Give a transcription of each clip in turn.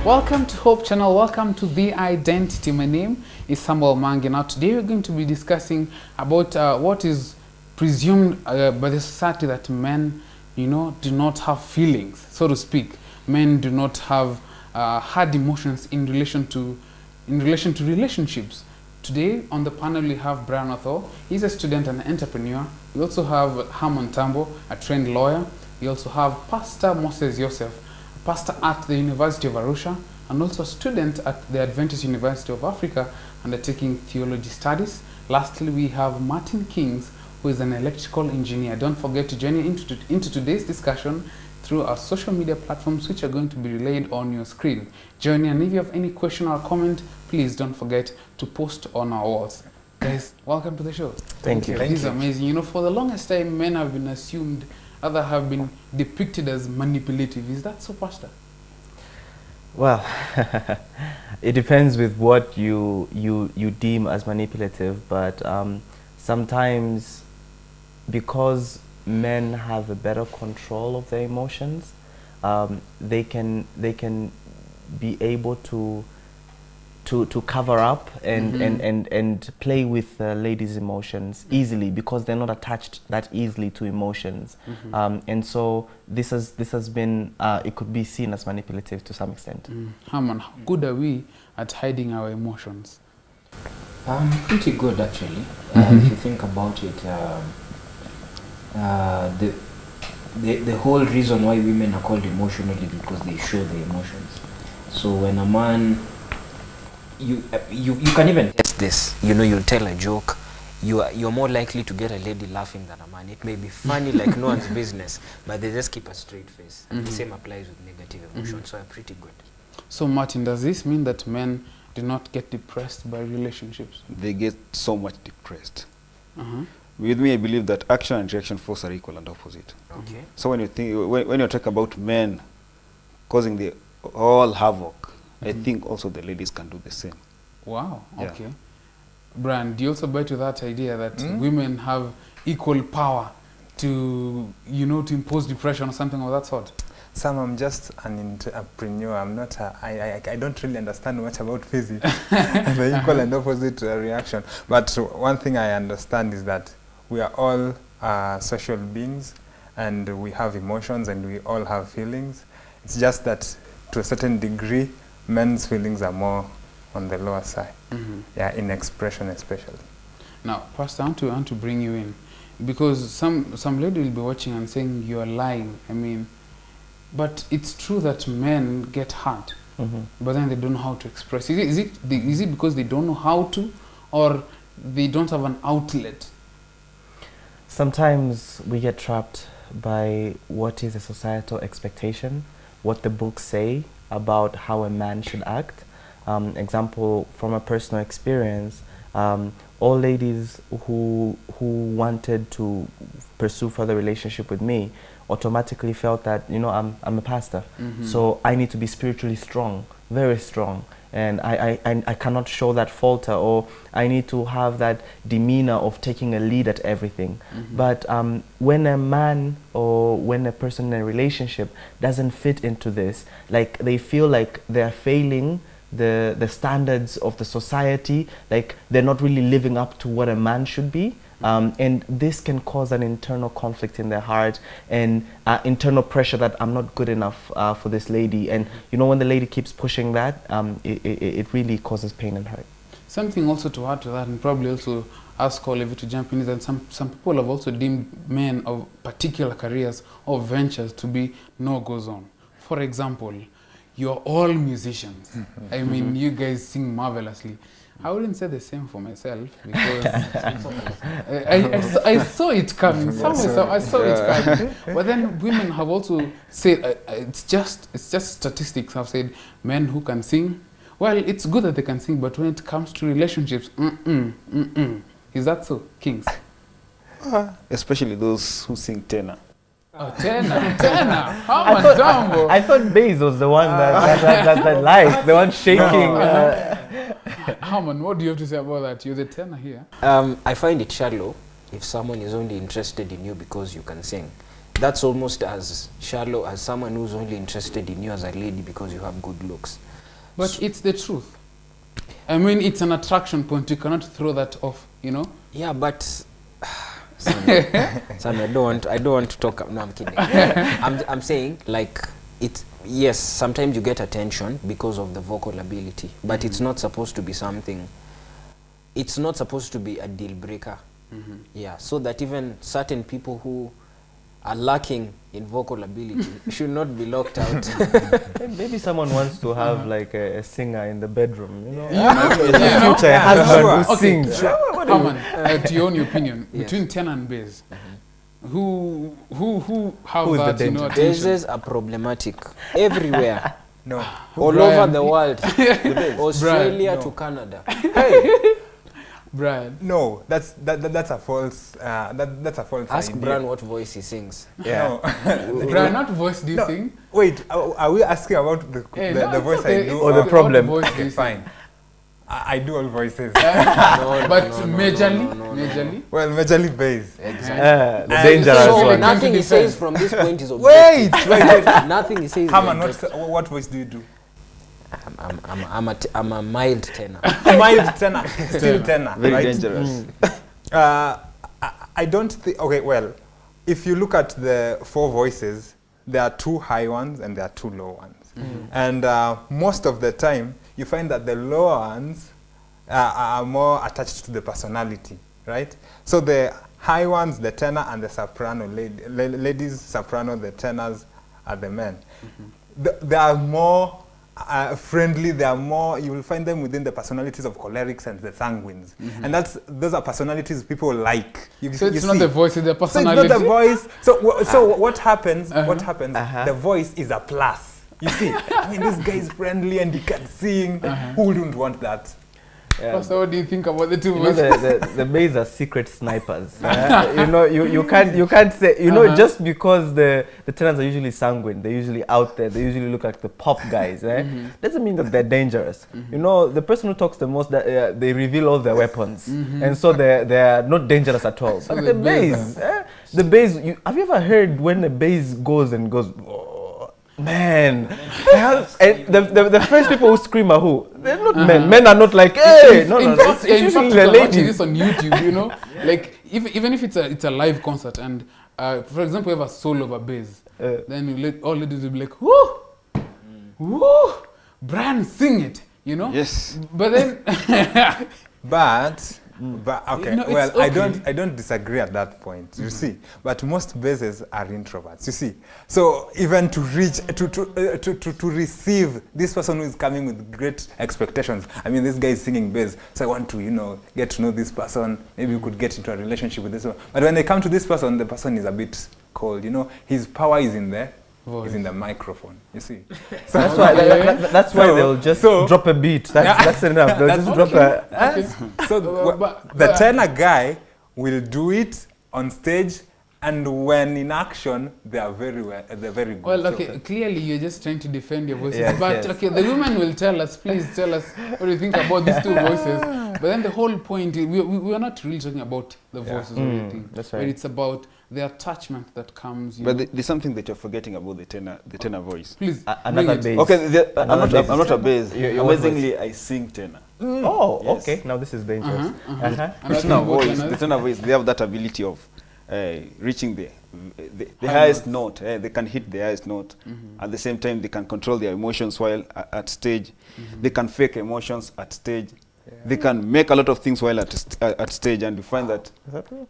Welcome to Hope Channel, welcome to The Identity. My name is Samuel Maangi. Now today we're going to be discussing about what is presumed by the society, that men, do not have feelings, so to speak. Men do not have hard emotions in relation to relationships. Today on the panel we have Brian Otho. He's a student and an entrepreneur. We also have Herman Tambo, a trained lawyer. We also have Pastor Moses Joseph, a pastor at the University of Arusha, and also a student at the Adventist University of Africa undertaking theology studies. Lastly, we have Martin Kings, who is an electrical engineer. Don't forget to join into today's discussion through our social media platforms, which are going to be relayed on your screen. Join in, and if you have any question or comment, please don't forget to post on our walls. Guys, welcome to the show. Thank you. This is amazing. For the longest time, men have been assumed, others have been depicted as manipulative. Is that so, Pastor? Well, it depends with what you deem as manipulative, but sometimes because men have a better control of their emotions, they can be able to cover up and play with ladies' emotions easily, because they're not attached that easily to emotions, and so this has been it could be seen as manipulative to some extent. Herman, how good are we at hiding our emotions? Pretty good, actually. If you think about it, the whole reason why women are called emotional is because they show their emotions. So when a man, you can even test this. You tell a joke, you're more likely to get a lady laughing than a man. It may be funny like no one's business, but they just keep a straight face. And the same applies with negative emotions. So I'm pretty good. So Martin, does this mean that men do not get depressed by relationships? They get so much depressed. With me, I believe that action and reaction force are equal and opposite. Okay. So when you talk about men causing the all havoc, I think also the ladies can do the same. Wow. Yeah. Okay. Brian, do you also buy to that idea that women have equal power to to impose depression or something of that sort? Sam, I'm just an entrepreneur. I'm not I don't really understand much about physics, the equal and opposite reaction. But one thing I understand is that we are all social beings, and we have emotions, and we all have feelings. It's just that to a certain degree, men's feelings are more on the lower side. Yeah, in expression especially. Now, Pastor, I want to bring you in, because some lady will be watching and saying you are lying. But it's true that men get hurt, but then they don't know how to express. Is it because they don't know how to, or they don't have an outlet? Sometimes we get trapped by what is a societal expectation, what the books say about how a man should act. Example from a personal experience, all ladies who wanted to pursue further relationship with me automatically felt that I'm a pastor, so I need to be spiritually strong, very strong, and I cannot show that falter, or I need to have that demeanor of taking a lead at everything. But when a man or when a person in a relationship doesn't fit into this, like they feel like they're failing the standards of the society, like they're not really living up to what a man should be, and this can cause an internal conflict in their heart and internal pressure that I'm not good enough for this lady. And when the lady keeps pushing that, it really causes pain and hurt. Something also to add to that, and probably also ask all of you to jump in, is that some people have also deemed men of particular careers or ventures to be no-go zone. For example, you're all musicians. You guys sing marvelously. I wouldn't say the same for myself, because I saw it coming. I saw it coming. But then women have also said it's just statistics have said men who can sing, well, it's good that they can sing, but when it comes to relationships, Is that so, Kings? Especially those who sing tenor. Oh, tenor. I thought bass was the one that liked, the one shaking. Herman, what do you have to say about that? You're the tenor here. I find it shallow if someone is only interested in you because you can sing. That's almost as shallow as someone who's only interested in you as a lady because you have good looks. But it's the truth. I mean, it's an attraction point. You cannot throw that off, you know? Yeah, but Sam, I don't want to talk. No, I'm kidding. I'm saying like it. Yes, sometimes you get attention because of the vocal ability, but it's not supposed to be something. It's not supposed to be a deal breaker. Yeah, so that even certain people who are lacking in vocal ability should not be locked out. Maybe someone wants to have like a singer in the bedroom, you know? Yeah. Future husband who Okay, sings. to your own opinion, Yes. between tenor and bass, who have Who is the that, you know, danger? attention? Bases are problematic everywhere, No. all Brian. over the world, Australia No. to Canada. Brian. No, that's a false that's a false Ask idea. Brian what voice he sings. Yeah. No. Brian, what voice do you No. sing? Wait, are we asking about the No, the it's voice okay. I do? Or the What problem. voice do Okay, you fine. I do all voices. No, But no, no, majorly, no. majorly. Well, majorly bass. Exactly. The And dangerous So one. nothing he Defend. says from this point is objective. Wait. Nothing he says is Come on, objective. what voice do you do? I'm a mild tenor. Mild tenor, still tenor, Very right? dangerous. I don't think. Okay, well, if you look at the four voices, there are two high ones and there are two low ones. And most of the time, you find that the lower ones are more attached to the personality, right? So the high ones, the tenor and the soprano, ladies soprano, the tenors are the men. They are more friendly. They are more. You will find them within the personalities of cholerics and the sanguines, and those are personalities people like. So it's not the voice, it's the So it's personality. not the voice. So what happens? What happens? Uh-huh. The voice is a plus. You see, I mean, this guy is friendly and he can sing. Who wouldn't want that? Yeah. Pastor, what do you think about the two You know, voices? the bays are secret snipers. You know, you can't say, you know, just because the tenors are usually sanguine, they're usually out there, they usually look like the pop guys, doesn't mean that they're dangerous. You know, the person who talks the most, they reveal all their weapons, and so they're not dangerous at all. So But the the bass, bass, the bass, have you ever heard when the bass goes and goes, "Oh, man," and the first people who scream are who? They're not men. Men are not like, hey, no. In It's fact, usually you the can watch ladies. this on YouTube, you know, like even if it's a live concert, and for example, you have a solo of a bass, then all ladies will be like, whoo, whoo, Brian, sing it, you know. Yes. But then, But okay, No, it's well, okay. I don't disagree at that point. You see, but most basses are introverts. You see, so even to reach to receive this person who is coming with great expectations. I mean, this guy is singing bass, so I want to get to know this person. Maybe we could get into a relationship with this one. But when they come to this person, the person is a bit cold. You know, his power is in there. Is in the microphone. You see, so That's why. That's why So- they'll just so- drop a beat. That's enough. They'll just drop a. okay. So the tenor guy will do it on stage, and when in action, they are they're very good. Well, So- okay, clearly you're just trying to defend your voices. Yes, but yes. okay, the women will tell us, please tell us what do you think about these two voices. But then the whole point, we are not really talking about the voices or anything. that's But right. it's about the attachment that comes. But there's something that you're forgetting about the tenor voice. Please, Another bring it. bass. Okay, Another I'm not a bass. bass. You're what Amazingly, I sing tenor. Oh, Yes. okay. Now this is dangerous. And The that's tenor what voice, another- the tenor voice, they have that ability of reaching the highest note. They can hit the highest note. At the same time, they can control their emotions while at stage. They can fake emotions at stage. They can make a lot of things while at stage, and you find that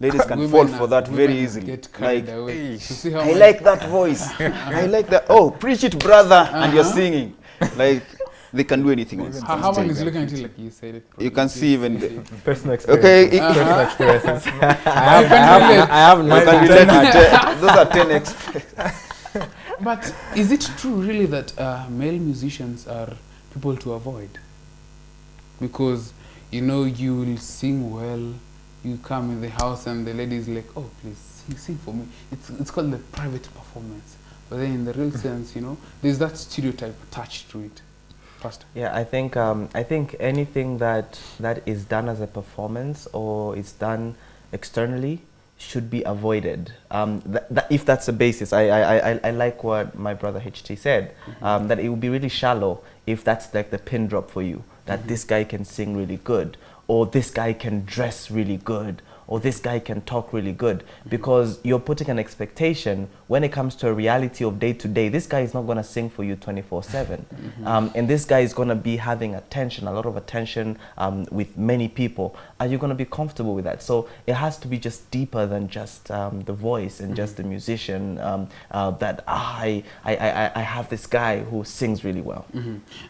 ladies can Women fall are- for that very women easily. Get carried Like, away. To see how I much- like that voice. I like that. Oh, preach it, brother, and you're singing. Like, they can do anything on How stage. one is looking at you like you said it. You can see even the, Personal experience. okay. Personal experiences. I have You no can relate to those are 10x. But is it true really that male musicians are people to avoid? Because, you know, you will sing well, you come in the house and the lady is like, oh, please sing for me. It's called the private performance. But then in the real sense, you know, there's that stereotype attached to it. Pastor. Yeah, I think anything that is done as a performance or is done externally should be avoided. If that's the basis, I like what my brother HT said, that it would be really shallow if that's like the pin drop for you, that this guy can sing really good, or this guy can dress really good, or this guy can talk really good, because you're putting an expectation when it comes to a reality of day to day. This guy is not going to sing for you 24/7. And this guy is going to be having attention, a lot of attention with many people. Are you going to be comfortable with that? So it has to be just deeper than just the voice and just the musician, that I have this guy who sings really well.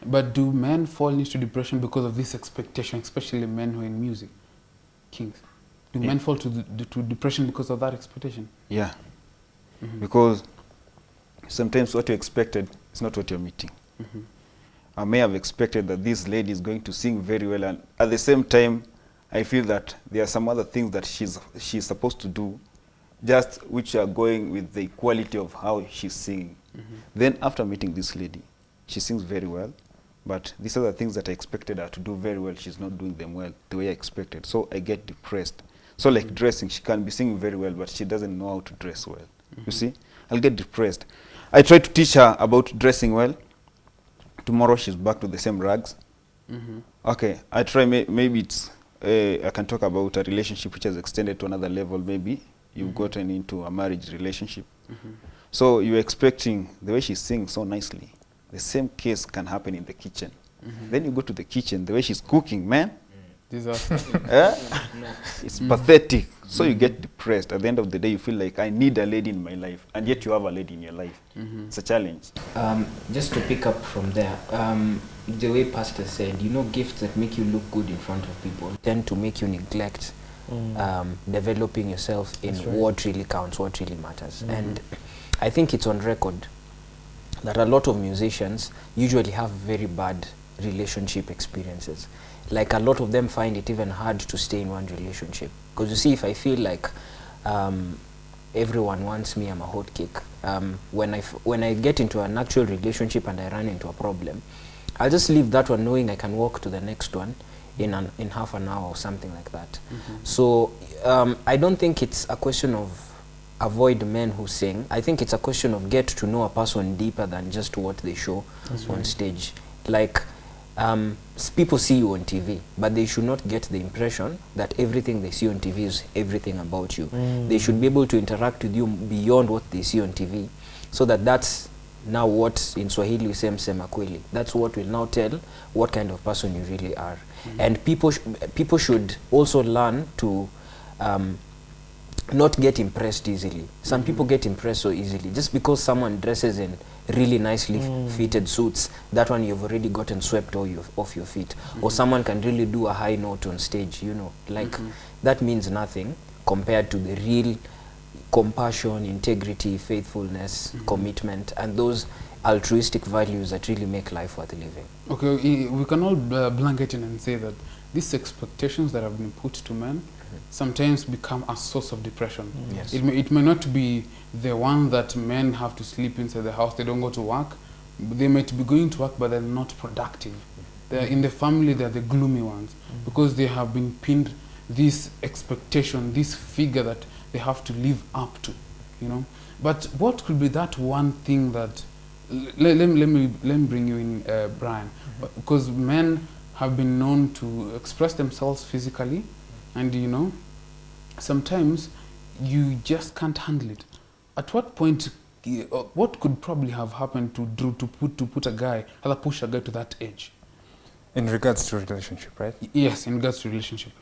But do men fall into depression because of this expectation, especially men who are in music? Kings. Do men fall to depression because of that expectation? Yeah. Because sometimes what you expected is not what you're meeting. I may have expected that this lady is going to sing very well, and at the same time, I feel that there are some other things that she's supposed to do, just which are going with the quality of how she's singing. Then after meeting this lady, she sings very well, but these are the things that I expected her to do very well. She's not doing them well the way I expected. So I get depressed. So like dressing, she can be singing very well, but she doesn't know how to dress well. You see? I'll get depressed. I try to teach her about dressing well. Tomorrow she's back to the same rags. Okay, I try, maybe it's, I can talk about a relationship which has extended to another level. Maybe you've gotten into a marriage relationship. So you're expecting the way she sings so nicely. The same case can happen in the kitchen. Then you go to the kitchen, the way she's cooking, man. It's pathetic. So you get depressed. At the end of the day, you feel like I need a lady in my life, and yet you have a lady in your life. It's a challenge. Just to pick up from there, the way Pastor said, you know, gifts that make you look good in front of people tend to make you neglect developing yourself in what really counts, what really matters. And I think it's on record that a lot of musicians usually have very bad relationship experiences. Like a lot of them find it even hard to stay in one relationship. Because you see, if I feel like everyone wants me, I'm a hot cake. When I get into an actual relationship and I run into a problem, I'll just leave that one knowing I can walk to the next one in half an hour or something like that. So I don't think it's a question of avoid men who sing. I think it's a question of get to know a person deeper than just what they show on stage. Like, people see you on TV, but they should not get the impression that everything they see on TV is everything about you. They should be able to interact with you beyond what they see on TV, so that's now what in Swahili we say msema kweli. That's what will now tell what kind of person you really are. And people should also learn to not get impressed easily. Some people get impressed so easily. Just because someone dresses in really nicely fitted suits, that one you've already gotten swept off your feet. Or someone can really do a high note on stage, you know, like that means nothing compared to the real compassion, integrity, faithfulness, commitment, and those altruistic values that really make life worth living. Okay, we can all blanket in and say that these expectations that have been put to men sometimes become a source of depression. Yes. It may not be the one that men have to sleep inside the house, they don't go to work. They might be going to work, but they're not productive. They're in the family, they're the gloomy ones, because they have been pinned this expectation, this figure that they have to live up to, you know. But what could be that one thing that, let me bring you in, Brian, because men have been known to express themselves physically, and you know, sometimes you just can't handle it. At what point, what could probably have happened to push a guy to that edge? In regards to relationship, right? Yes, in regards to relationship.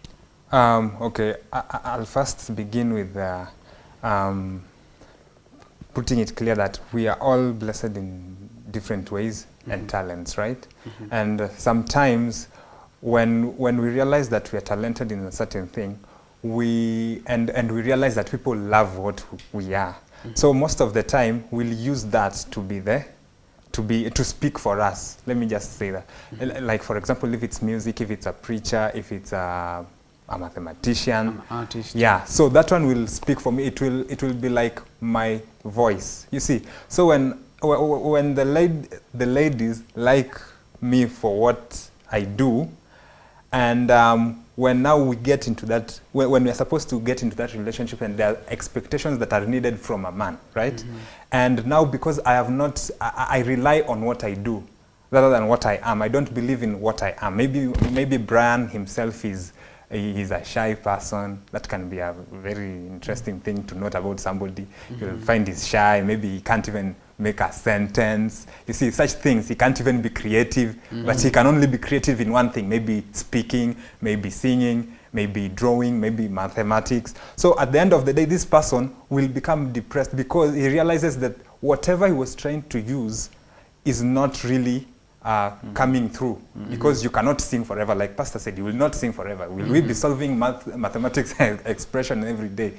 Okay, I'll first begin with putting it clear that we are all blessed in different ways and talents, right? And sometimes when we realize that we are talented in a certain thing, we realize that people love what we are. So most of the time we'll use that to speak for us. Let me just say that. Like for example, if it's music, if it's a preacher, if it's a mathematician, An artist. yeah, so that one will speak for me. It will be like my voice, you see. So when the ladies like me for what I do, and when now we get into that, when we're supposed to get into that relationship, and there are expectations that are needed from a man, right? And now because I rely on what I do, rather than what I am. I don't believe in what I am. Maybe Brian himself he's a shy person. That can be a very interesting thing to note about somebody. You'll find he's shy. Maybe he can't even make a sentence. You see, such things. He can't even be creative, but he can only be creative in one thing, maybe speaking, maybe singing, maybe drawing, maybe mathematics. So at the end of the day, this person will become depressed because he realizes that whatever he was trying to use is not really coming through, because you cannot sing forever. Like Pastor said, you will not sing forever. Will we be solving mathematics expression every day?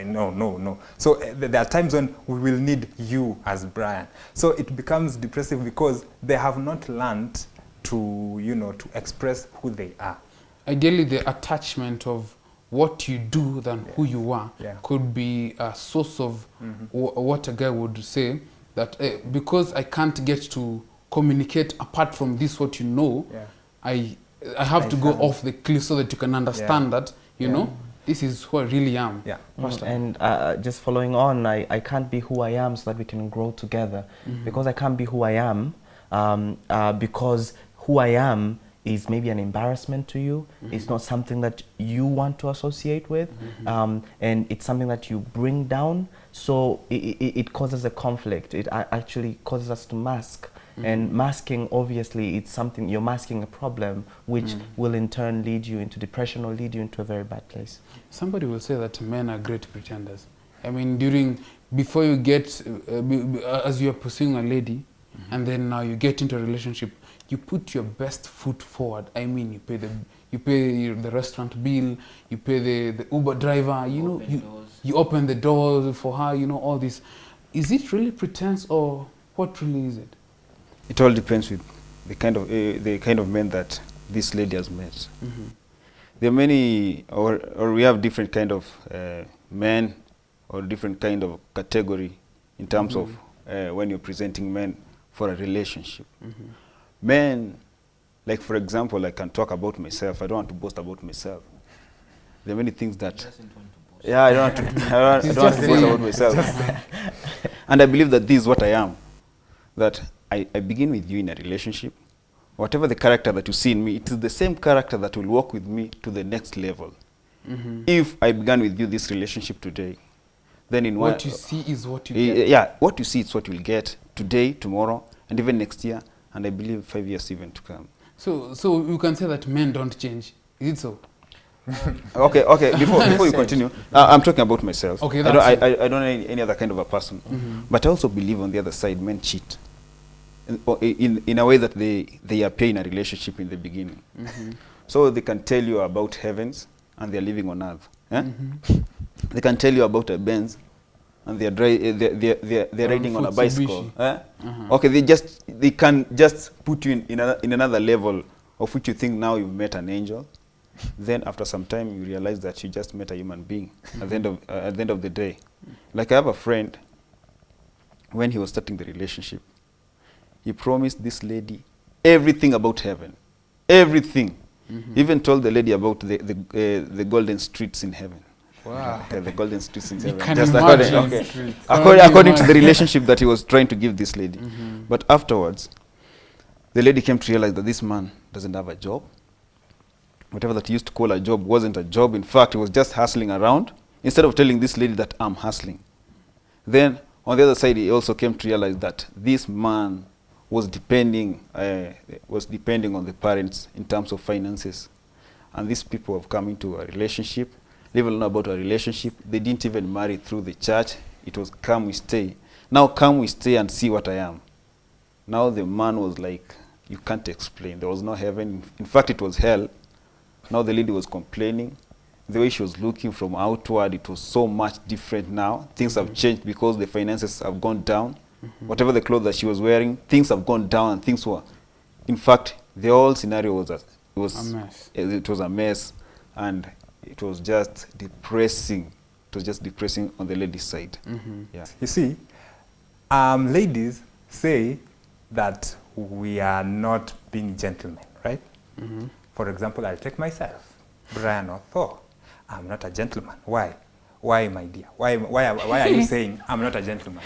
No. So there are times when we will need you as Brian. So it becomes depressive because they have not learned to, to express who they are. Ideally, the attachment of what you do than who you are could be a source of what a guy would say, that because I can't get to communicate apart from this, what you know, I have to go off the cliff so that you can understand that, you know, this is who I really am. And just following on, I can't be who I am so that we can grow together. Because I can't be who I am, because who I am is maybe an embarrassment to you. It's not something that you want to associate with, and it's something that you bring down. So it causes a conflict. It actually causes us to mask. And masking, obviously, it's something, you're masking a problem, which will in turn lead you into depression or lead you into a very bad place. Somebody will say that men are great pretenders. I mean, before you get, as you are pursuing a lady, and then now you get into a relationship, you put your best foot forward. I mean, you pay the restaurant bill, you pay the Uber driver, you open the doors for her, all this. Is it really pretense, or what really is it? It all depends with the kind of men that this lady has met. There are many, or we have different kind of men, or different kind of category in terms of when you're presenting men for a relationship. Men, like for example, I can talk about myself. I don't want to boast about myself. There are many things that. I don't want to boast about myself. And I believe that this is what I am. That I begin with you in a relationship. Whatever the character that you see in me, it is the same character that will walk with me to the next level. If I began with you this relationship today, then in what you see is what you get. Yeah, what you see is what you will get today, tomorrow, and even next year, and I believe 5 years even to come. So you can say that men don't change. Is it so? Okay. Before you continue, I'm talking about myself. Okay, I don't know any other kind of a person, but I also believe on the other side, men cheat. In a way that they appear in a relationship in the beginning. So they can tell you about heavens and they're living on earth. They can tell you about a Benz and they're riding on a bicycle. Okay, they can just put you in another level of which you think now you've met an angel. Then after some time you realize that you just met a human being at the end of the day. Like I have a friend, when he was starting the relationship, he promised this lady everything about heaven, everything. Even told the lady about the golden streets in heaven. Wow. The golden streets in heaven. Just according to the relationship that he was trying to give this lady. But afterwards, the lady came to realize that this man doesn't have a job. Whatever that he used to call a job wasn't a job. In fact, he was just hustling around instead of telling this lady that I'm hustling. Then on the other side, he also came to realize that this man was depending on the parents in terms of finances, and these people have come into a relationship. Leave alone about a relationship, they didn't even marry through the church. It was come we stay. Now come we stay and see what I am. Now the man was like, you can't explain. There was no heaven. In fact, it was hell. Now the lady was complaining. The way she was looking from outward, it was so much different now. Things have changed because the finances have gone down. Whatever the clothes that she was wearing, things have gone down and things were. In fact, the whole scenario was a mess. It was a mess, and it was just depressing. It was just depressing on the lady's side. Yeah. You see, ladies say that we are not being gentlemen, right? For example, I'll take myself, Brian or Thor. I'm not a gentleman. Why? why, my dear? Why are you saying I'm not a gentleman?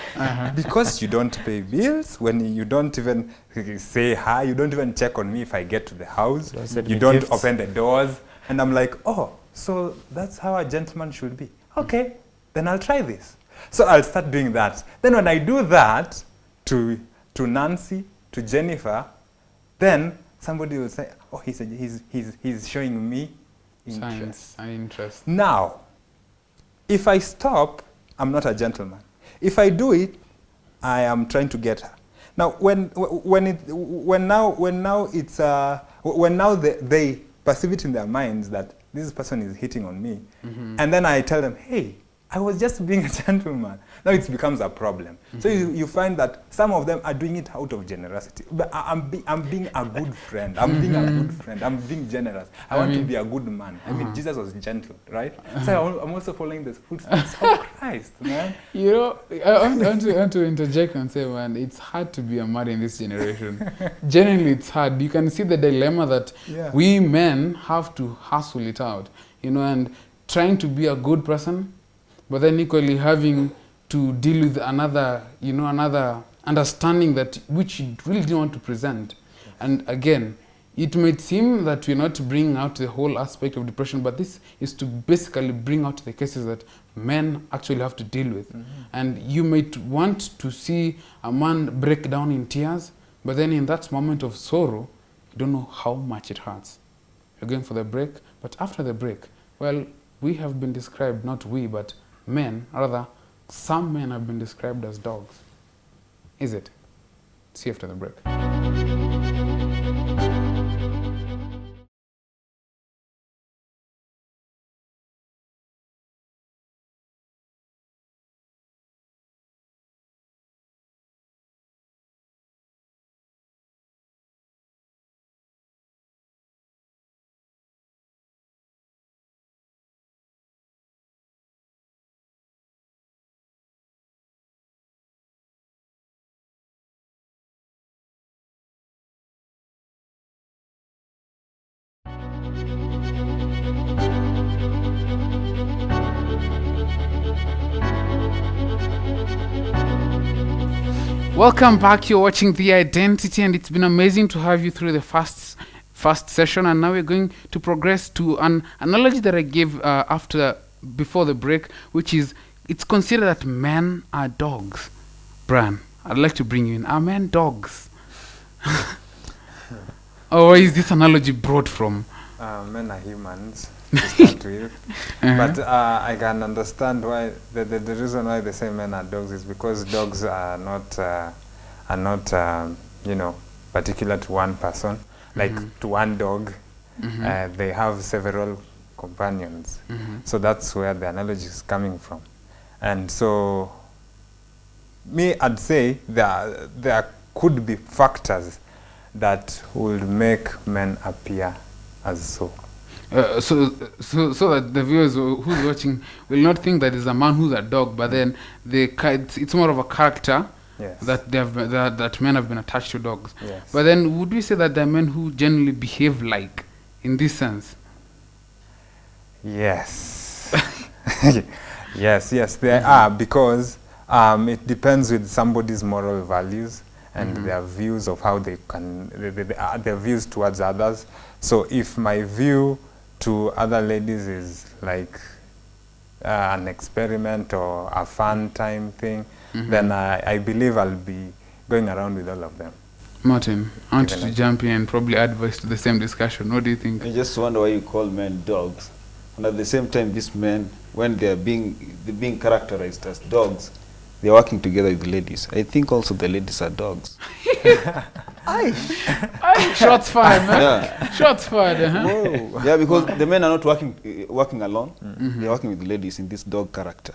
Because you don't pay bills, when you don't even say hi, you don't even check on me if I get to the house, you don't open the doors. And I'm like, oh, so that's how a gentleman should be. Okay, then I'll try this. So I'll start doing that. Then when I do that to Nancy, to Jennifer, then somebody will say, oh, he's showing me interest. Interest. Now, if I stop, I'm not a gentleman. If I do it, I am trying to get her. Now, when they perceive it in their minds that this person is hitting on me, and then I tell them, hey, I was just being a gentleman. Now it becomes a problem. So you find that some of them are doing it out of generosity. But I'm being a good friend. I'm being a good friend. I'm being generous. I want to be a good man. I mean, Jesus was gentle, right? So I'm also following the footsteps of Christ, man. You know, I want to interject and say, man, it's hard to be a man in this generation. Genuinely, it's hard. You can see the dilemma that we men have to hustle it out, you know, and trying to be a good person, but then equally having to deal with another understanding that which you really didn't want to present. And again, it might seem that we're not bringing out the whole aspect of depression, but this is to basically bring out the cases that men actually have to deal with. And you might want to see a man break down in tears, but then in that moment of sorrow, you don't know how much it hurts. You're going for the break, but after the break, well, we have been described, not we, but men, rather, some men have been described as dogs. Is it? See you after the break. Welcome back. You're watching The Identity, and it's been amazing to have you through the first session. And now we're going to progress to an analogy that I gave before the break, which is it's considered that men are dogs. Bran, I'd like to bring you in. Are men dogs? Or where is this analogy brought from? Men are humans to start with. But I can understand why the reason why they say men are dogs is because dogs are not you know, particular to one person. Like to one dog, they have several companions. So that's where the analogy is coming from. And so I'd say there could be factors that would make men appear as so. So that the viewers who's watching will not think that it's a man who's a dog, but then it's more of a character that men have been attached to dogs. Yes. But then would we say that there are men who generally behave like, in this sense? Yes. yes, there are, because it depends with somebody's moral values and their views of how they can, their views towards others. So if my view to other ladies is like an experiment or a fun time thing, then I believe I'll be going around with all of them. Martin, I want you to jump in and probably add voice to the same discussion. What do you think? I just wonder why you call men dogs. And at the same time, these men, when they're being characterized as dogs, they're working together with ladies. I think also the ladies are dogs. Shots fired, man. Yeah. Shots fired. Whoa. Yeah, because the men are not working alone. They're working with ladies in this dog character.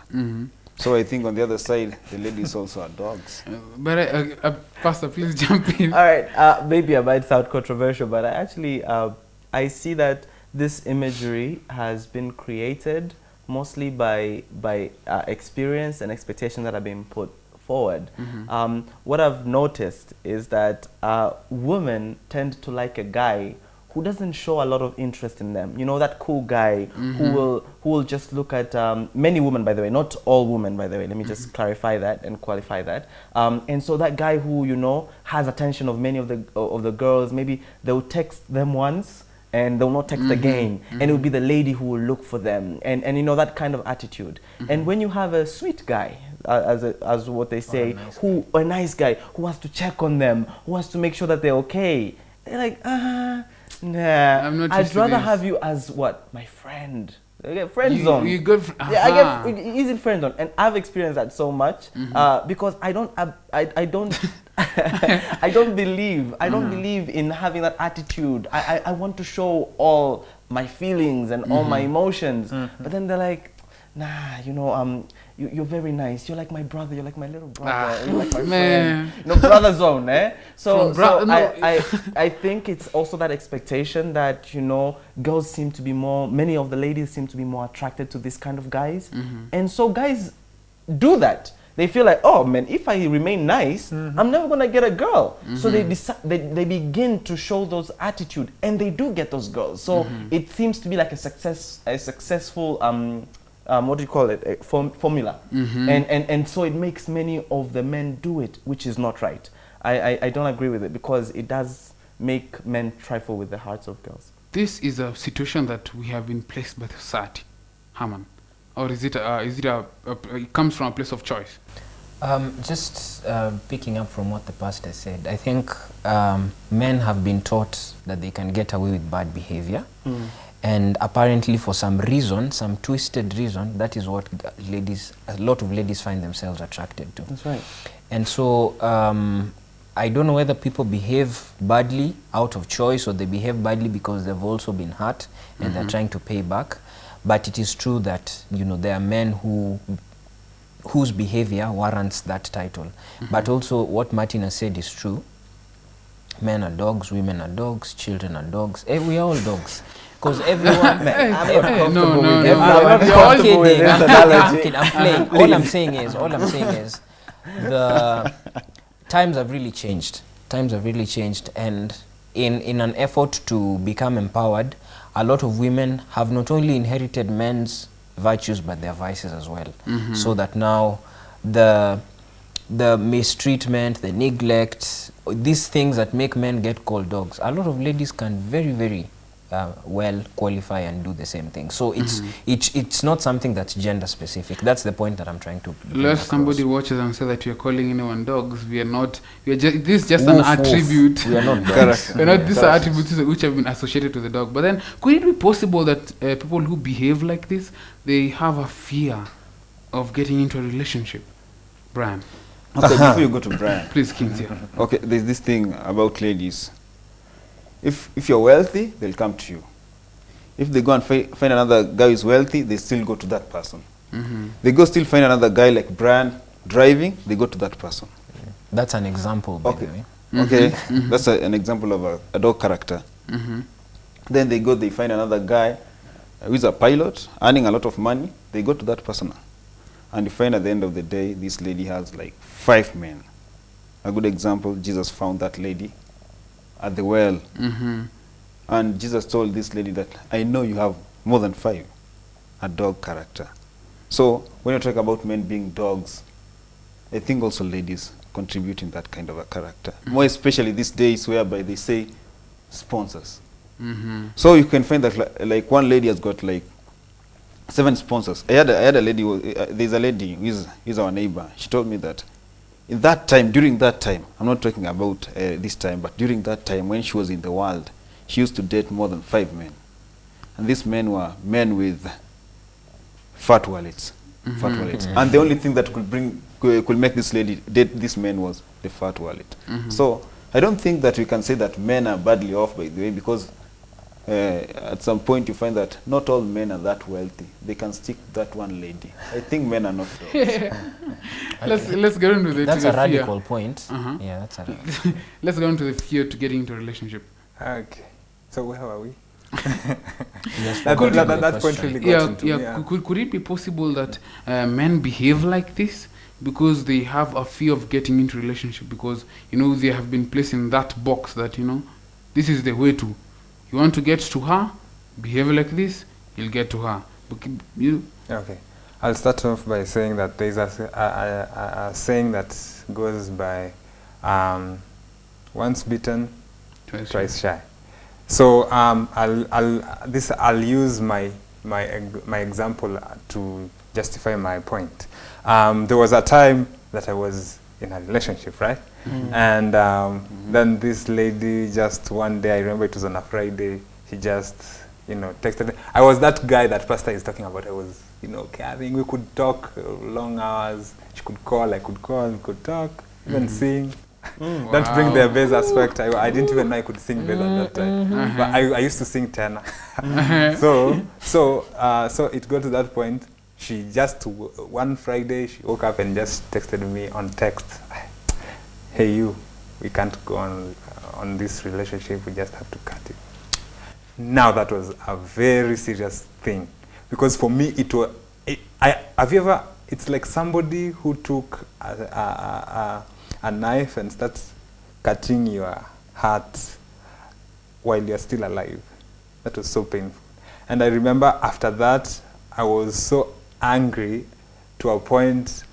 So I think on the other side, the ladies also are dogs. But Pastor, please jump in. All right, maybe I might sound controversial, but I see that this imagery has been created mostly by experience and expectation that are being put forward. What I've noticed is that women tend to like a guy who doesn't show a lot of interest in them. You know, that cool guy who will just look at many women, by the way, not all women, by the way. Let me just clarify that and qualify that. And so that guy who, you know, has attention of many of the girls, maybe they'll text them once and they'll not text again, and it will be the lady who will look for them, and you know, that kind of attitude. And when you have a sweet guy, as what they say, a nice guy who wants to check on them, who wants to make sure that they're okay, they're like, nah, I'd rather have you as what, my friend. Friend zone. You good? Yeah, I get he's in friend zone, and I've experienced that so much because I don't I don't believe in having that attitude. I want to show all my feelings and all my emotions, but then they're like, nah, you know, you're very nice. You're like my brother. You're like my little brother. You're like my friend. No, brother zone, eh? So I think it's also that expectation that, you know, girls seem to be many of the ladies seem to be more attracted to this kind of guys. And so guys do that. They feel like, oh man, if I remain nice, I'm never gonna get a girl. So they begin to show those attitude, and they do get those girls. So it seems to be like a successful what do you call it, a formula. And so it makes many of the men do it, which is not right. I don't agree with it, because it does make men trifle with the hearts of girls. This is a situation that we have been placed by the society, Haman, or is it it comes from a place of choice? Just picking up from what the pastor said, I think men have been taught that they can get away with bad behavior. And apparently for some reason, some twisted reason, that is what a lot of ladies find themselves attracted to. That's right. And so I don't know whether people behave badly out of choice, or they behave badly because they've also been hurt and they're trying to pay back. But it is true that, you know, there are men whose behavior warrants that title. But also what Martin has said is true. Men are dogs, women are dogs, children are dogs. We are all dogs. Because everyone... I'm not comfortable no, with this. no. I'm not comfortable with this analogy. I'm playing. All I'm saying is the times have really changed. Times have really changed, and in an effort to become empowered, a lot of women have not only inherited men's virtues but their vices as well. So that now the mistreatment, the neglect, these things that make men get called dogs, a lot of ladies can very, very well qualify and do the same thing. So it's not something that's gender specific. That's the point that I'm trying to bring Lest somebody watches and say that we are calling anyone dogs. We are not. We are just. This is just an attribute. We are not dogs. We are not. These are attributes which have been associated to the dog. But then, could it be possible that people who behave like this, they have a fear of getting into a relationship? Brian. Okay, before you go to Brian. Please, Kings here. Okay, there's this thing about ladies. If you're wealthy, they'll come to you. If they go and find another guy who's wealthy, they still go to that person. They go still find another guy like Brian driving, they go to that person. That's an example, by the way. Okay, that's an example of a dog character. Then they find another guy who's a pilot, earning a lot of money, they go to that person. And you find at the end of the day, this lady has like 5 men. A good example, Jesus found that lady at the well. And Jesus told this lady that, I know you have more than 5, a dog character. So when you talk about men being dogs, I think also ladies contribute in that kind of a character. More especially these days whereby they say sponsors. So you can find that like one lady has got like 7 sponsors. I had a lady, there's a lady who's our neighbor. She told me that in that time, during that time, I'm not talking about this time, but during that time when she was in the world, she used to date more than 5 men. And these men were men with fat wallets. And the only thing that could make this lady date this man was the fat wallet. So I don't think that we can say that men are badly off, by the way, because at some point you find that not all men are that wealthy. They can stick to that one lady. I think men are not dogs. Let's get into the That's to a the radical fear. point. Yeah, that's a radical. Let's go into the fear to getting into a relationship. Okay. So where are we? Yes, That point question. really got into me. Could it be possible that men behave like this because they have a fear of getting into a relationship, because, you know, they have been placed in that box that, you know, this is the way to, You want to get to her, behave like this, you'll get to her. Okay. I'll start off by saying that there's a saying that goes by once bitten, twice shy. So I'll use my example to justify my point. There was a time that I was in a relationship, right? And then this lady, just one day, I remember it was on a Friday, she just, texted me. I was that guy that pastor is talking about. I was, caring. We could talk long hours. She could call, I could call, we could talk, even sing. Don't bring the bass aspect. I didn't even know I could sing bass at that time. But I used to sing tenor. So it got to that point. She just, one Friday, she woke up and just texted me on text, "Hey you, we can't go on this relationship, we just have to cut it." Now that was a very serious thing. Because for me, it's like somebody who took a knife and starts cutting your heart while you're still alive. That was so painful. And I remember after that, I was so angry to a point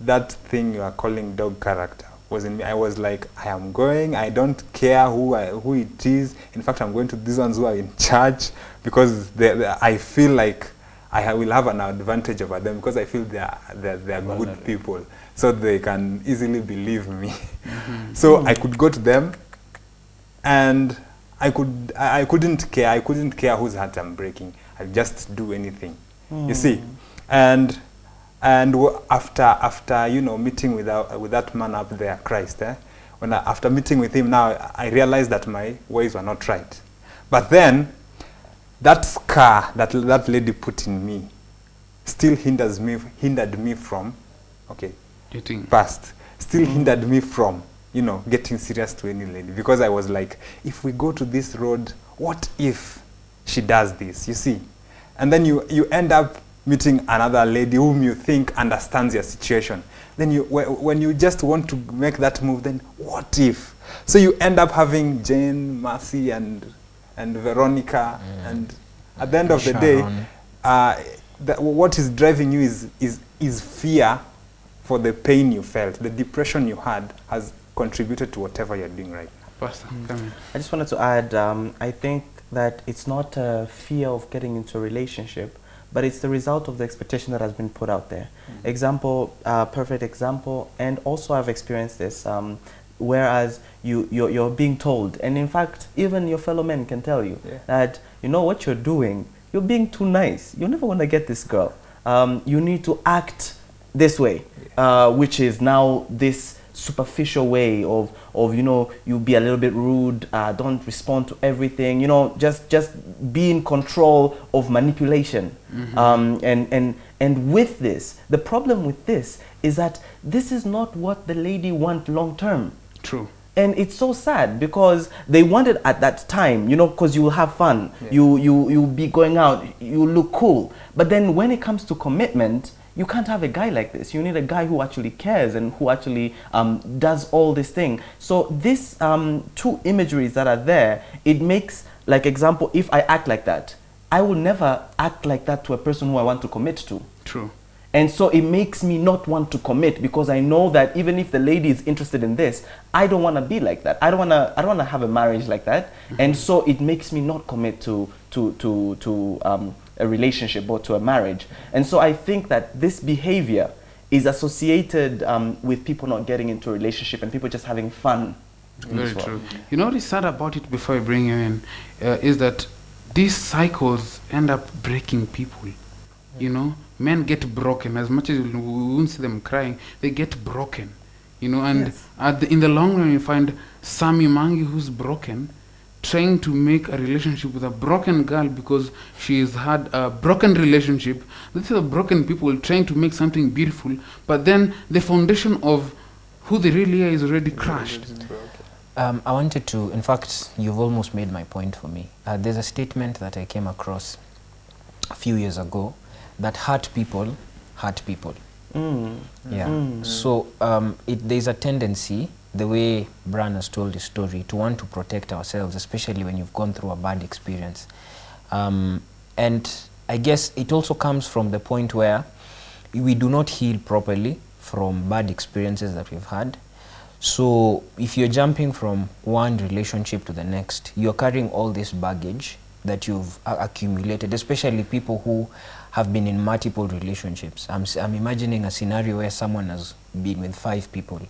that thing you are calling dog character was in me. I was like, I am going, I don't care who it is. In fact, I'm going to these ones who are in charge because I feel like I will have an advantage over them because I feel they are good people. So they can easily believe me. So I could go to them and I couldn't care. I couldn't care whose heart I'm breaking. I'd just do anything. You see? And after meeting with that man up there, Christ, after meeting with him now, I realized that my ways were not right. But then that scar that lady put in me still hindered me from hindered me from getting serious to any lady, because I was like, if we go to this road, what if she does this? You see? And then you end up meeting another lady whom you think understands your situation. Then when you just want to make that move, then what if? So you end up having Jane, Mercy, and Veronica, and at the end of the day, what is driving you is fear for the pain you felt. The depression you had has contributed to whatever you're doing right now. Pastor, come in. I just wanted to add, I think that it's not a fear of getting into a relationship, but it's the result of the expectation that has been put out there. Example, perfect example, and also I've experienced this, whereas you're being told, and in fact, even your fellow men can tell you that, what you're doing, you're being too nice. You're never going to get this girl. You need to act this way, which is now this superficial way of you be a little bit rude, don't respond to everything, just be in control of manipulation. And with this, the problem with this is that this is not what the lady want long term. True. And it's so sad because they want it at that time, because you will have fun, you'll be going out, you look cool. But then when it comes to commitment, you can't have a guy like this. You need a guy who actually cares and who actually does all this thing. So this two imageries that are there, it makes, like example, if I act like that, I will never act like that to a person who I want to commit to. True. And so it makes me not want to commit because I know that even if the lady is interested in this, I don't want to be like that. I don't want to have a marriage like that. And so it makes me not commit to a relationship or to a marriage. And so I think that this behavior is associated with people not getting into a relationship and people just having fun. Very true. What is sad about it, before I bring you in, is that these cycles end up breaking people. Men get broken. As much as we won't see them crying, they get broken. And in the long run, you find Sammy Maangi, who's broken, trying to make a relationship with a broken girl because she's had a broken relationship. These are broken people trying to make something beautiful, but then the foundation of who they really are is already crashed. I wanted to, in fact, you've almost made my point for me. There's a statement that I came across a few years ago that hurt people. So there's a tendency the way Bran has told his story, to want to protect ourselves, especially when you've gone through a bad experience. And I guess it also comes from the point where we do not heal properly from bad experiences that we've had. So if you're jumping from one relationship to the next, you're carrying all this baggage that you've accumulated, especially people who have been in multiple relationships. I'm imagining a scenario where someone has been with 5 people.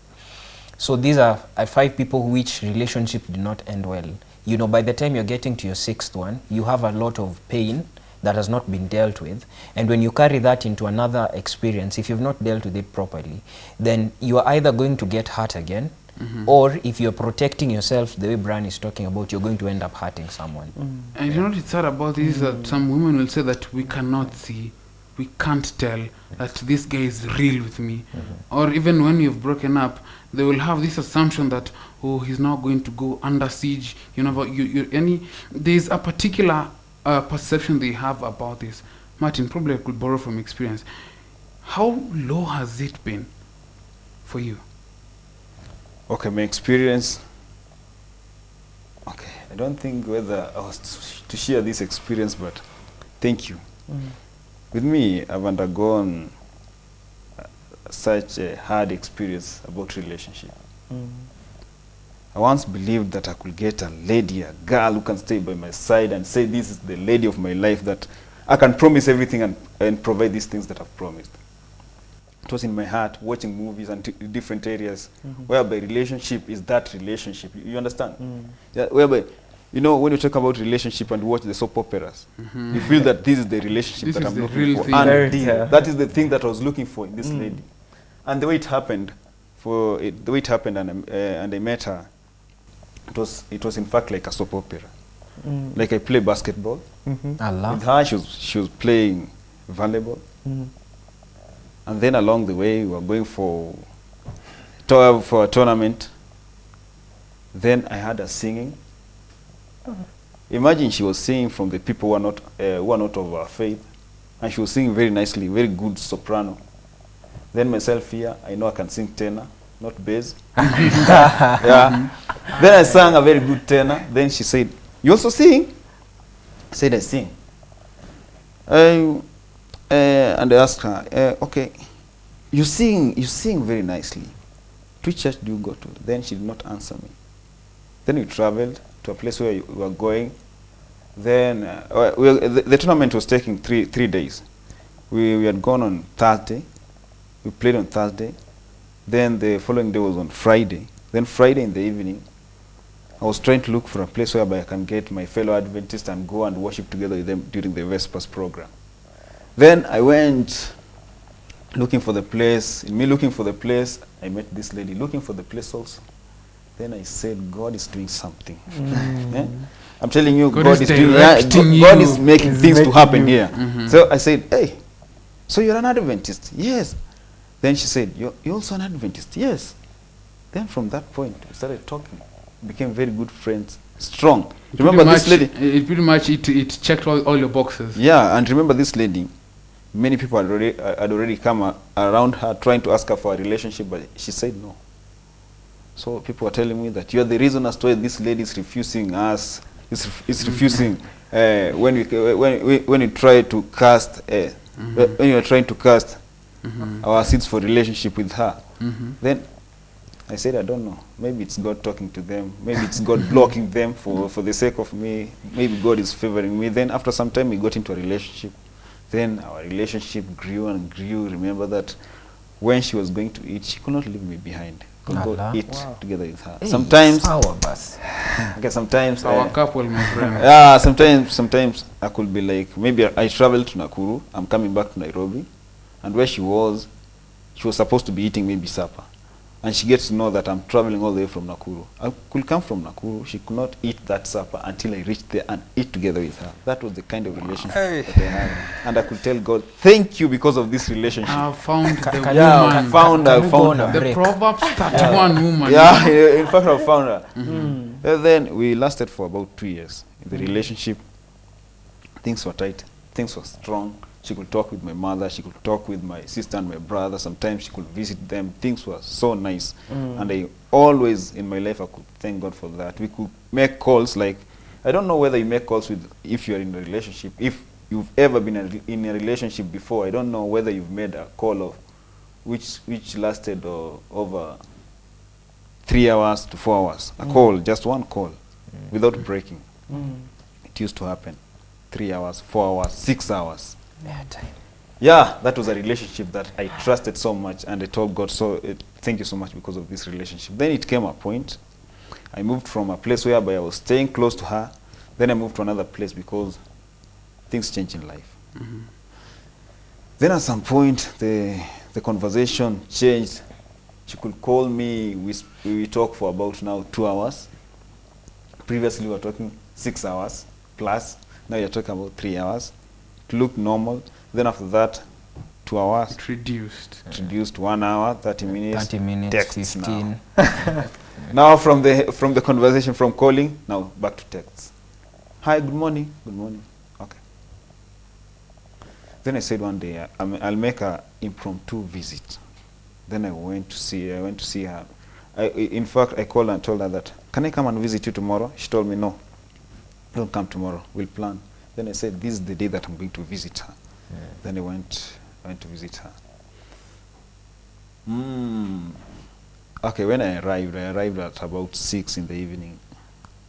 So these are 5 people which relationship did not end well. You know, by the time you're getting to your 6th one, you have a lot of pain that has not been dealt with. And when you carry that into another experience, if you've not dealt with it properly, then you are either going to get hurt again, or if you're protecting yourself the way Bran is talking about, you're going to end up hurting someone. And you know what's sad about this is that some women will say that we cannot see, we can't tell that this guy is real with me. Or even when you've broken up, they will have this assumption that, oh, he's now going to go under siege. You know, but there's a particular perception they have about this. Martin, probably I could borrow from experience. How low has it been for you? Okay, my experience. Okay, I don't think whether I was to share this experience, but thank you. With me, I've undergone such a hard experience about relationship. I once believed that I could get a lady, a girl who can stay by my side and say this is the lady of my life, that I can promise everything and provide these things that I've promised. It was in my heart, watching movies and different areas, whereby relationship is that relationship. You understand? Yeah, whereby, you know, when you talk about relationship and watch the soap operas, you feel that this is the relationship that I'm looking for. And that is the thing that I was looking for in this lady. And the way it happened, and I met her, it was in fact like a soap opera. Like I play basketball. With her, she was playing volleyball. And then along the way, we were going for a tournament. Then I heard her singing. Imagine she was singing from the people who are not of our faith, and she was singing very nicely, very good soprano. Then myself here, I know I can sing tenor, not bass. Yeah. Then I sang a very good tenor. Then she said, "You also sing?" I said, "I sing." And I asked her, "Okay, you sing very nicely. Which church do you go to?" Then she did not answer me. Then we traveled to a place where we were going. Then the tournament was taking three days. We had gone on Thursday. We played on Thursday. Then the following day was on Friday. Then Friday in the evening, I was trying to look for a place whereby I can get my fellow Adventists and go and worship together with them during the Vespers program. Then I went looking for the place. In me looking for the place, I met this lady looking for the place also. Then I said, God is doing something. Yeah? I'm telling you, God is making things to happen here. So I said, "Hey, so you're an Adventist?" "Yes." Then she said, "You're also an Adventist?" "Yes." Then from that point, we started talking, became very good friends, strong. Remember this lady? It pretty much it checked all your boxes. Yeah, and remember this lady, many people had already come around her trying to ask her for a relationship, but she said no. So people were telling me that you are the reason as to why this lady is refusing us. Is refusing when you try to cast when you are trying to cast our seeds for relationship with her. Then I said, I don't know. Maybe it's God talking to them. Maybe it's God blocking them for the sake of me. Maybe God is favoring me. Then after some time, we got into a relationship. Then our relationship grew and grew. Remember that when she was going to eat, she could not leave me behind. Could go eat together with her. Sometimes, sometimes our couple, my friend. Yeah, sometimes I could be like, maybe I traveled to Nakuru. I'm coming back to Nairobi, and where she was supposed to be eating maybe supper. And she gets to know that I'm traveling all the way from Nakuru. I could come from Nakuru. She could not eat that supper until I reached there and eat together with her. That was the kind of relationship that I had. And I could tell God, thank you because of this relationship. I found the woman. I found her. The Proverbs 31 woman. Yeah, in fact, I found her. And then we lasted for about 2 years in the relationship. Things were tight. Things were strong. She could talk with my mother, she could talk with my sister and my brother. Sometimes she could visit them. Things were so nice. And I always, in my life, I could thank God for that. We could make calls like, I don't know whether you make calls with, if you're in a relationship, if you've ever been in a relationship before, I don't know whether you've made a call of which lasted over 3 hours to 4 hours. A call, just one call, without breaking. It used to happen. 3 hours, 4 hours, 6 hours. Yeah, that was a relationship that I trusted so much, and I told God, thank you so much because of this relationship. Then it came a point, I moved from a place whereby I was staying close to her, then I moved to another place because things change in life. Then at some point, the conversation changed. She could call me, we talk for about now 2 hours. Previously we were talking 6 hours plus, now you're talking about 3 hours. It looked normal. Then after that, 2 hours. It reduced. It reduced 1 hour, 30 minutes. 30 minutes, texts 15. Now. Now from the conversation, from calling, now back to texts. Hi, good morning. Good morning. Okay. Then I said one day, I'll make an impromptu visit. Then I went to see her. In fact, I called her and told her that, can I come and visit you tomorrow? She told me, no, don't come tomorrow. We'll plan. Then I said, this is the day that I'm going to visit her. Then I went to visit her. Okay, when I arrived at about 6 in the evening.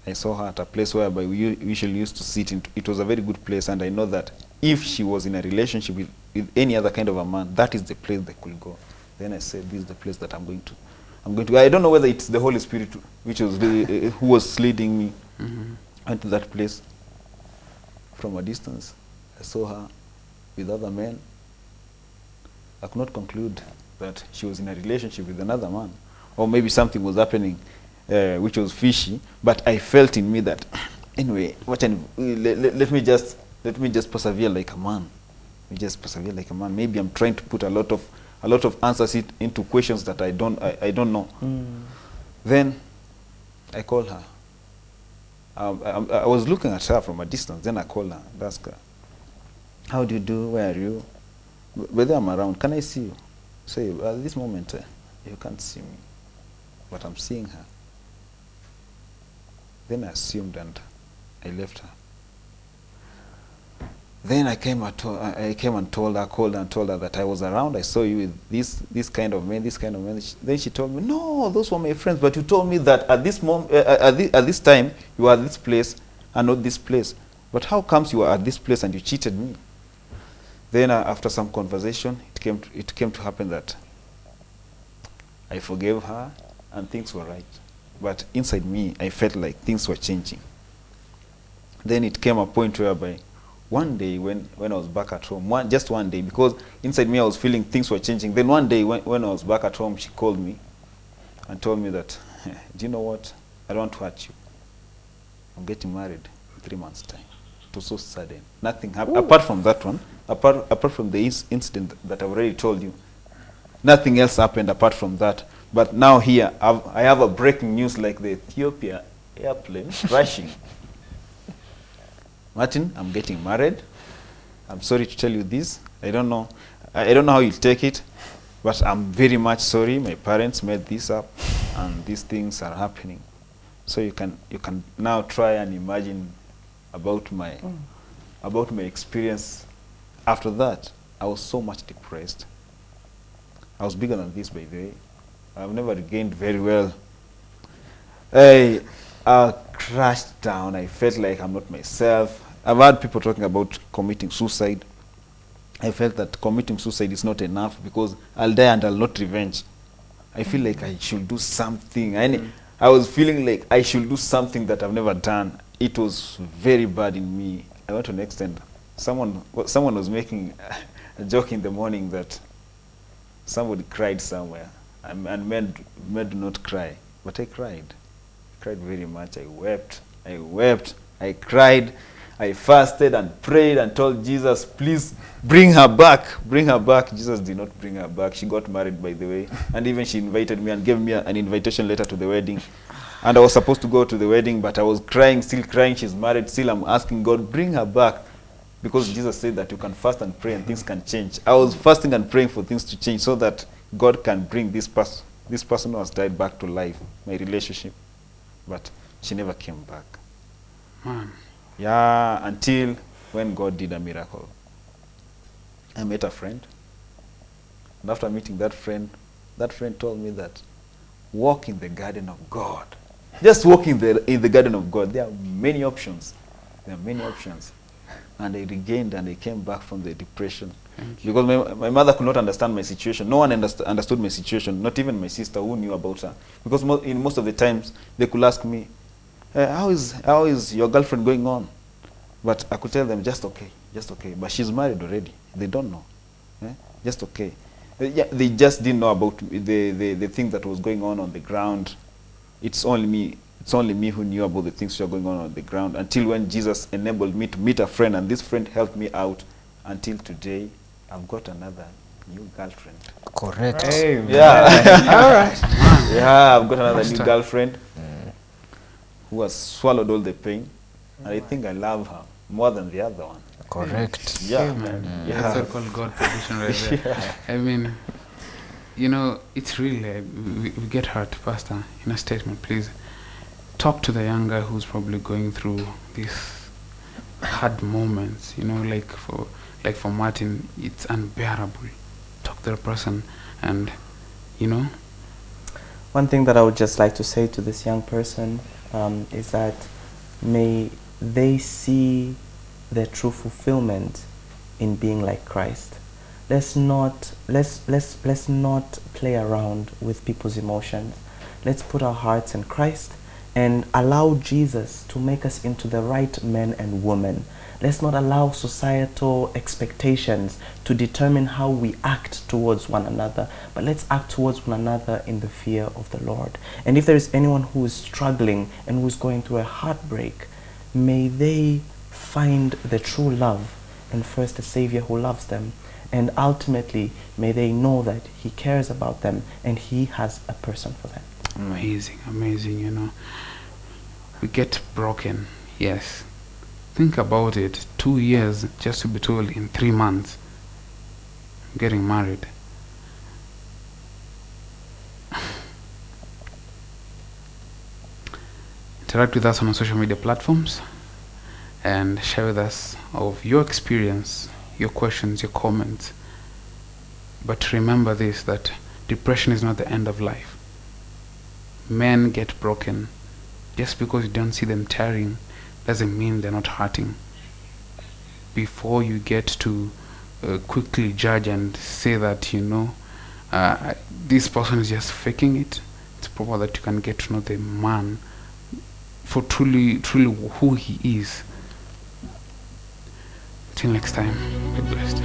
I saw her at a place whereby we usually used to sit. It was a very good place, and I know that if she was in a relationship with any other kind of a man, that is the place they could go. Then I said, this is the place that I'm going to. I don't know whether it's the Holy Spirit which was who was leading me into that place. From a distance, I saw her with other men. I could not conclude that she was in a relationship with another man, or maybe something was happening which was fishy. But I felt in me that, anyway, let me just persevere like a man. Maybe I'm trying to put a lot of answers into questions that I don't know. Then I called her. I was looking at her from a distance. Then I called her and asked her, how do you do? Where are you? Whether I'm around, can I see you? Say, at this moment, you can't see me, but I'm seeing her. Then I assumed and I left her. Then I came and told her, called her and told her that I was around. I saw you with this kind of man, this kind of man. Then she told me, no, those were my friends, but you told me that at this moment, at this time, you were at this place and not this place. But how comes you were at this place and you cheated me? Then after some conversation, it came to happen that I forgave her and things were right. But inside me, I felt like things were changing. Then it came a point whereby one day when I was back at home, just one day, because inside me I was feeling things were changing. Then one day when I was back at home, she called me and told me that, do you know what? I don't want to hurt you. I'm getting married in 3 months' time. It was so sudden. Nothing happened. Apart from that one, apart from the incident that I already told you, nothing else happened apart from that. But now here, I have a breaking news like the Ethiopia airplane crashing. Martin, I'm getting married. I'm sorry to tell you this. I don't know how you'll take it, but I'm very much sorry. My parents made this up, and these things are happening. So you can now try and imagine about my experience. After that, I was so much depressed. I was bigger than this, by the way. I've never regained very well. I crashed down. I felt like I'm not myself. I've heard people talking about committing suicide. I felt that committing suicide is not enough because I'll die and I'll not revenge. I feel like I should do something. I was feeling like I should do something that I've never done. It was very bad in me. I went to an extent. Someone was making a joke in the morning that somebody cried somewhere, and men do not cry. But I cried. I cried very much. I wept. I cried. I fasted and prayed and told Jesus, please bring her back. Bring her back. Jesus did not bring her back. She got married, by the way. And even she invited me and gave me an invitation letter to the wedding. And I was supposed to go to the wedding, but I was crying, still crying. She's married. Still I'm asking God, bring her back. because Jesus said that you can fast and pray and things can change. I was fasting and praying for things to change so that God can bring this person who has died back to life, my relationship. But she never came back. Man. Yeah, until when God did a miracle. I met a friend. And after meeting that friend told me that walk in the garden of God. Just walk in the garden of God. There are many options. There are many options. And I regained and I came back from the depression. Because my mother could not understand my situation. No one understood my situation, not even my sister who knew about her. Because in most of the times, they could ask me, how is your girlfriend going on? But I could tell them, just okay. But she's married already. They don't know. Just okay. They just didn't know about the thing that was going on the ground. It's only me who knew about the things that were going on the ground until when Jesus enabled me to meet a friend, and this friend helped me out. Until today, I've got another new girlfriend. Correct. Hey, Yeah. All right. Yeah, I've got another new girlfriend who has swallowed all the pain. And I think I love her more than the other one. Correct. Yeah. Man. Yeah. That's what called God provision right there. Yeah. I mean, it's really, we get hurt. Pastor, in a statement, please talk to the young guy who's probably going through these hard moments, like for Martin, it's unbearable. Talk to the person and, One thing that I would just like to say to this young person is that may they see their true fulfillment in being like Christ. Let's not play around with people's emotions. Let's put our hearts in Christ and allow Jesus to make us into the right men and women. Let's not allow societal expectations to determine how we act towards one another, but let's act towards one another in the fear of the Lord. And if there is anyone who is struggling and who is going through a heartbreak, may they find the true love and first the Savior who loves them. And ultimately, may they know that He cares about them and He has a person for them. amazing, we get broken, yes. Think about it, 2 years just to be told in 3 months, getting married. Interact with us on our social media platforms and share with us of your experience, your questions, your comments. But remember this, that depression is not the end of life. Men get broken. Just because you don't see them tearing doesn't mean they're not hurting. Before you get to quickly judge and say that, this person is just faking it, it's proper that you can get to know the man for truly who he is. Till next time, be blessed.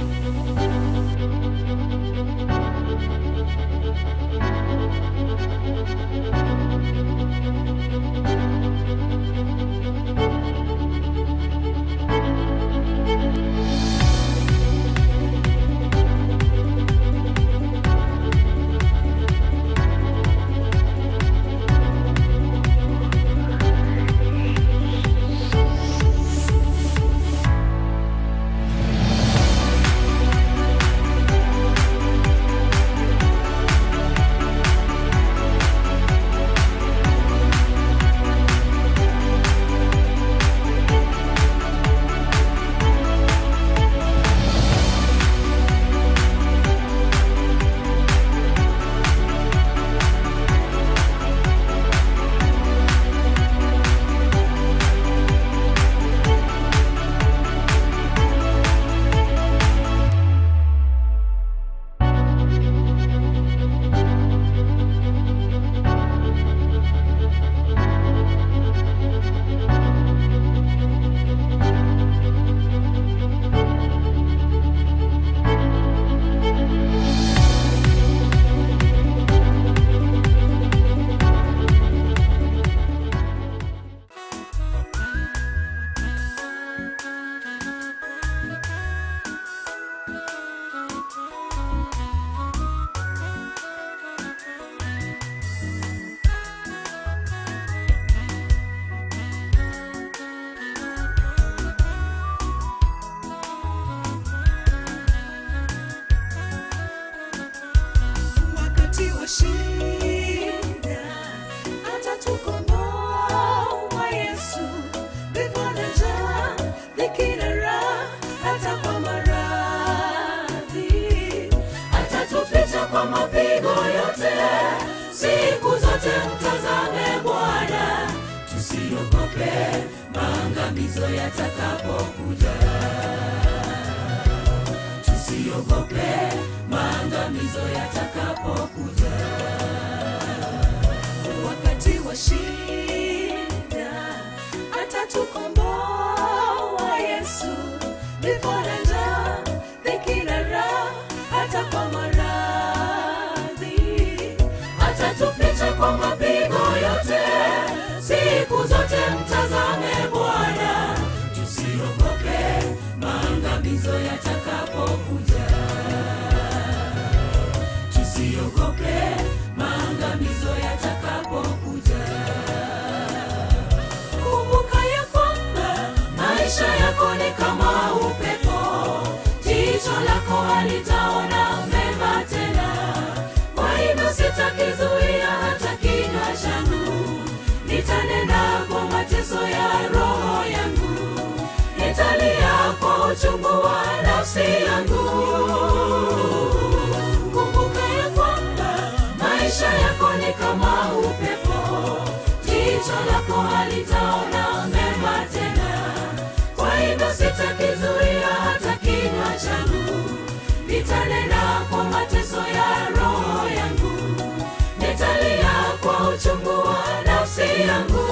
kwa mapigo yote, siku zote mtazame Bwana, tusiogope maangamizo yatakapokuja. Tusiogope maangamizo yatakapokuja. Wakati wa shida atatukomboa Yesu, vifo na njaa, dhiki na raha, hata kwa maradhi atatuficha kwa mapigo yote, siku zote mtazame Bwana, tusiogope maangamizo yatakapokuja. Tusiogope maangamizo yatakapokuja. Kumbuka ya kwamba maisha yako ni kama upepo, jicho lako halitaona mema tena. Kwa hivyo sitakizuia hata kinywa changu, nitanena kwa mateso ya roho yangu, nitalia kwa uchungu wa nafsi yangu. Kumbuka ya kwamba maisha yako ni kama upepo, jicho lako halitaona mema tena. Kwa hivyo sitakizuia hata kinywa changu, nitanena kwa mateso ya roho yangu, nitalia kwa uchungu wa nafsi yangu.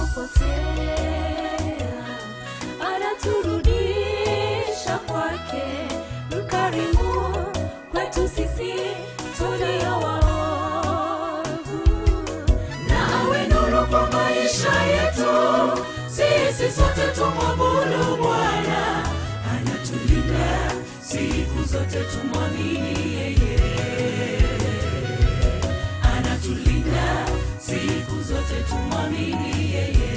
Tunapopotea anaturudisha kwake, mkarimu kwetu sisi tulio waovu, na awe nuru kwa maisha yetu, sisi sote tumwabudu Bwana. Anatulinda siku zote, tumwamini yeye. Anatulinda siku zote, tumwamini yeye.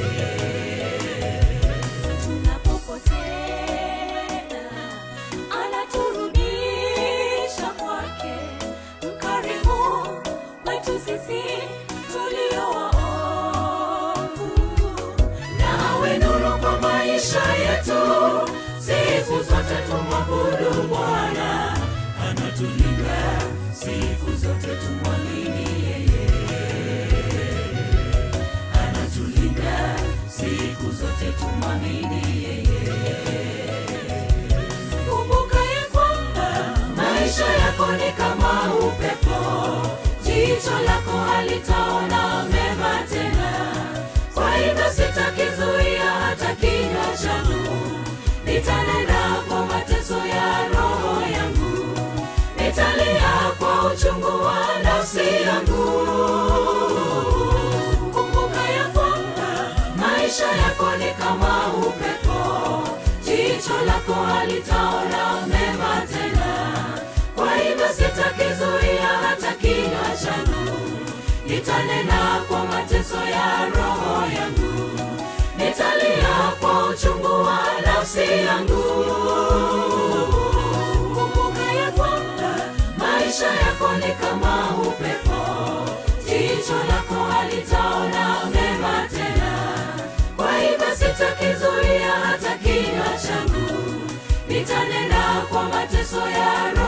Tunapopotea anaturudisha kwake, mkarimu kwetu sisi tulio waovu, na awe nuru kwa maisha yetu, siku zote tumwabudu Bwana. Anatulinda siku zote, tumwamini yeye. Anatulinda siku zote, tumwamini yeye. Kumbuka ya kwamba maisha yako ni kama upepo, jicho lako halitaona mema tena. Kwa hivyo sitakizuia hata kinywa changu, nitanena kwa mateso ya roho yangu, nitalia kwa uchungu wa nafsi yangu. Kumbuka ya kwamba maisha yako ni kama upepo, jicho lako halitaona mema tena. Kwa hivyo sitakizuia hata kinywa changu, nitanena kwa mateso ya roho yangu, nitalia kwa uchungu wa nafsi yangu. Kumbuka ya kwamba maisha yako ni kama upepo, jicho lako halitaona mema tena. Kwa hivyo sitakizuia hata kinywa changu, nitanena kwa mateso ya roho